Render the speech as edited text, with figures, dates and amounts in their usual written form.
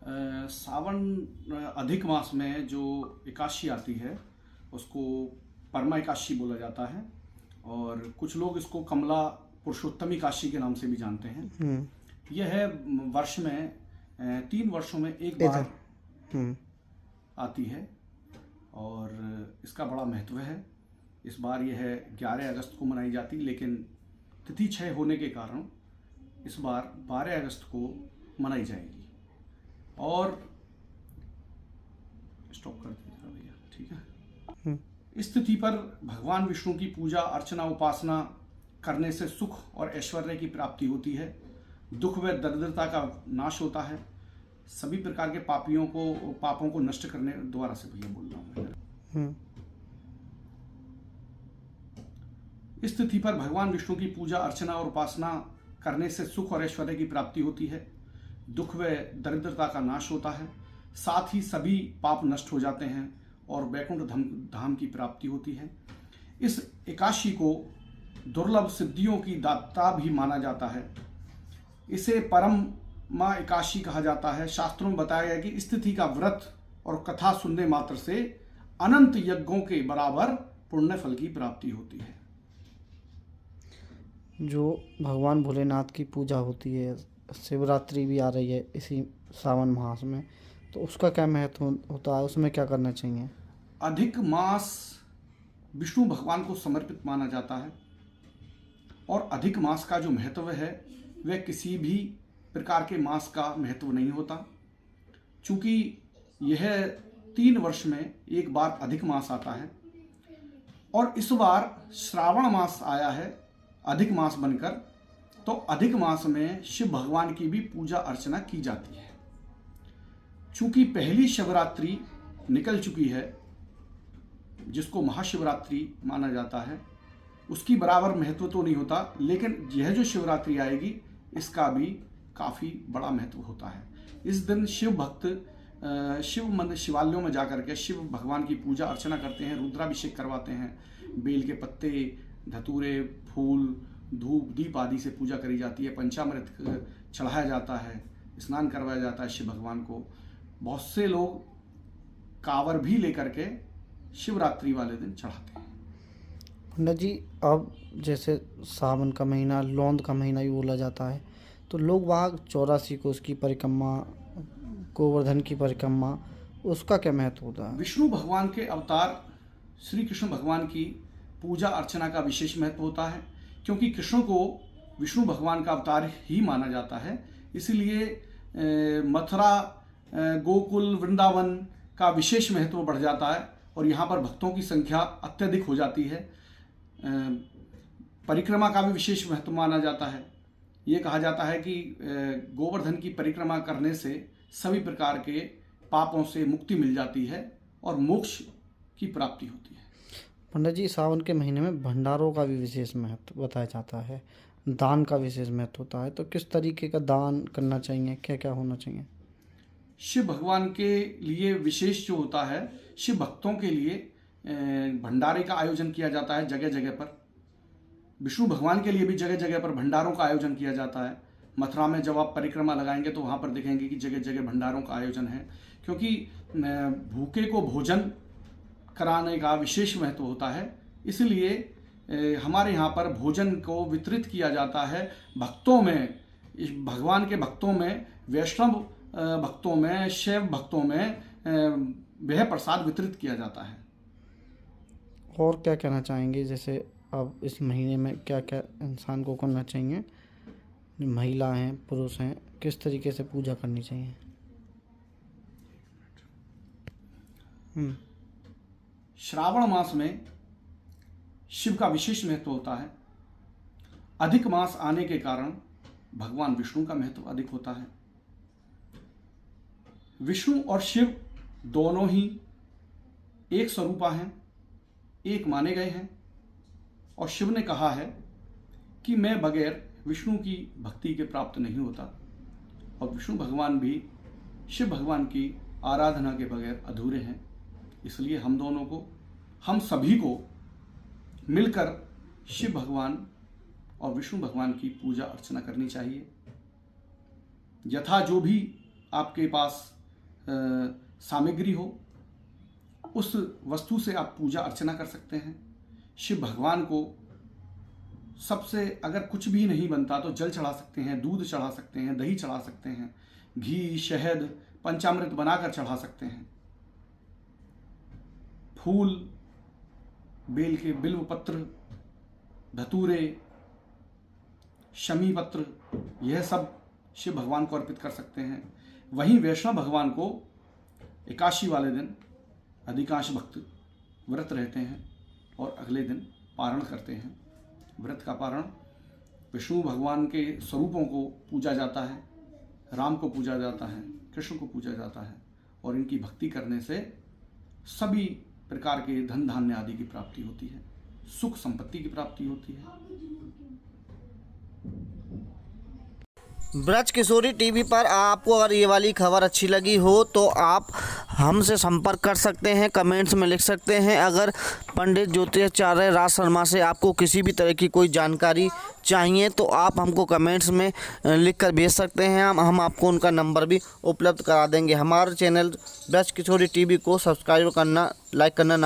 सावन अधिक मास में जो एकादशी आती है उसको परमा एकादशी बोला जाता है और कुछ लोग इसको कमला पुरुषोत्तम एकादशी के नाम से भी जानते हैं। यह है वर्ष में 3 वर्षों में एक बार आती है और इसका बड़ा महत्व है। इस बार यह 11 अगस्त को मनाई जाती, लेकिन तिथि क्षय होने के कारण इस बार 12 अगस्त को मनाई जाएगी। और स्टॉप कर दीजिएगा भैया, ठीक है। इस तिथि पर भगवान विष्णु की पूजा अर्चना उपासना करने से सुख और ऐश्वर्य की प्राप्ति होती है, दुख व दरिद्रता का नाश होता है, सभी प्रकार के पापों को नष्ट करने द्वारा से भैया बोल रहा हूँ। इस तिथि पर भगवान विष्णु की पूजा अर्चना और उपासना करने से सुख और ऐश्वर्य की प्राप्ति होती है, दुख व दरिद्रता का नाश होता है, साथ ही सभी पाप नष्ट हो जाते हैं और वैकुंठ धाम की प्राप्ति होती है। इस एकादशी को दुर्लभ सिद्धियों की दाता भी माना जाता है। इसे परमा एकादशी कहा जाता है। शास्त्रों में बताया गया कि इस तिथि का व्रत और कथा सुनने मात्र से अनंत यज्ञों के बराबर पुण्य फल की प्राप्ति होती है। जो भगवान भोलेनाथ की पूजा होती है, शिवरात्रि भी आ रही है इसी सावन मास में, तो उसका क्या महत्व होता है, उसमें क्या करना चाहिए? अधिक मास विष्णु भगवान को समर्पित माना जाता है और अधिक मास का जो महत्व है वह किसी भी प्रकार के मास का महत्व नहीं होता, क्योंकि यह 3 वर्ष में एक बार अधिक मास आता है और इस बार श्रावण मास आया है अधिक मास बनकर, तो अधिक मास में शिव भगवान की भी पूजा अर्चना की जाती है। चूंकि पहली शिवरात्रि निकल चुकी है, जिसको महाशिवरात्रि माना जाता है, उसकी बराबर महत्व तो नहीं होता, लेकिन यह जो शिवरात्रि आएगी इसका भी काफ़ी बड़ा महत्व होता है। इस दिन शिव भक्त शिवालयों में जाकर के शिव भगवान की पूजा अर्चना करते हैं, रुद्राभिषेक करवाते हैं, बेल के पत्ते, धतूरे, फूल, धूप, दीप आदि से पूजा करी जाती है, पंचामृत चढ़ाया जाता है, स्नान करवाया जाता है शिव भगवान को। बहुत से लोग कांवर भी लेकर के शिवरात्रि वाले दिन चढ़ाते हैं। पंडित जी, अब जैसे सावन का महीना, लौंद का महीना भी बोला जाता है, तो लोग वहाँ 84 को उसकी परिक्रमा, गोवर्धन की परिक्रमा, उसका क्या महत्व होता है? विष्णु भगवान के अवतार श्री कृष्ण भगवान की पूजा अर्चना का विशेष महत्व होता है, क्योंकि कृष्ण को विष्णु भगवान का अवतार ही माना जाता है। इसलिए मथुरा, गोकुल, वृंदावन का विशेष महत्व बढ़ जाता है और यहाँ पर भक्तों की संख्या अत्यधिक हो जाती है। परिक्रमा का भी विशेष महत्व माना जाता है। ये कहा जाता है कि गोवर्धन की परिक्रमा करने से सभी प्रकार के पापों से मुक्ति मिल जाती है और मोक्ष की प्राप्ति होती है। पंडित जी, सावन के महीने में भंडारों का भी विशेष महत्व बताया जाता है, दान का विशेष महत्व होता है, तो किस तरीके का दान करना चाहिए, क्या क्या होना चाहिए? शिव भगवान के लिए विशेष जो होता है, शिव भक्तों के लिए भंडारे का आयोजन किया जाता है जगह जगह पर। विष्णु भगवान के लिए भी जगह जगह पर भंडारों का आयोजन किया जाता है। मथुरा में जब आप परिक्रमा लगाएंगे तो वहाँ पर देखेंगे कि जगह जगह भंडारों का आयोजन है, क्योंकि भूखे को भोजन कराने का विशेष महत्व होता है। इसलिए हमारे यहाँ पर भोजन को वितरित किया जाता है भक्तों में, भगवान के भक्तों में, वैष्णव भक्तों में, शैव भक्तों में वह प्रसाद वितरित किया जाता है। और क्या कहना चाहेंगे, जैसे अब इस महीने में क्या क्या इंसान को करना चाहिए, महिला हैं, पुरुष हैं, किस तरीके से पूजा करनी चाहिए? श्रावण मास में शिव का विशेष महत्व होता है। अधिक मास आने के कारण भगवान विष्णु का महत्व अधिक होता है। विष्णु और शिव दोनों ही एक स्वरूपा हैं, एक माने गए हैं और शिव ने कहा है कि मैं बगैर विष्णु की भक्ति के प्राप्त नहीं होता, और विष्णु भगवान भी शिव भगवान की आराधना के बगैर अधूरे हैं। इसलिए हम दोनों को, हम सभी को मिलकर शिव भगवान और विष्णु भगवान की पूजा अर्चना करनी चाहिए। यथा जो भी आपके पास सामग्री हो, उस वस्तु से आप पूजा अर्चना कर सकते हैं। शिव भगवान को सबसे अगर कुछ भी नहीं बनता तो जल चढ़ा सकते हैं, दूध चढ़ा सकते हैं, दही चढ़ा सकते हैं, घी, शहद, पंचामृत बनाकर चढ़ा सकते हैं। फूल, बेल के बिल्व पत्र, धतूरे, शमी पत्र, यह सब शिव भगवान को अर्पित कर सकते हैं। वहीं वैष्णव भगवान को एकादशी वाले दिन अधिकांश भक्त व्रत रहते हैं और अगले दिन पारण करते हैं। व्रत का पारण विष्णु भगवान के स्वरूपों को पूजा जाता है, राम को पूजा जाता है, कृष्ण को पूजा जाता है, और इनकी भक्ति करने से सभी प्रकार के धन धान्य आदि की प्राप्ति होती है, सुख संपत्ति की प्राप्ति होती है। ब्रज किशोरी टीवी पर आपको अगर ये वाली खबर अच्छी लगी हो तो आप हमसे संपर्क कर सकते हैं, कमेंट्स में लिख सकते हैं। अगर पंडित ज्योतिषाचार्य राज शर्मा से आपको किसी भी तरह की कोई जानकारी चाहिए तो आप हमको कमेंट्स में लिख कर भेज सकते हैं। हम आपको उनका नंबर भी उपलब्ध करा देंगे। हमारे चैनल ब्रज किशोरी टीवी को सब्सक्राइब करना, लाइक करना ना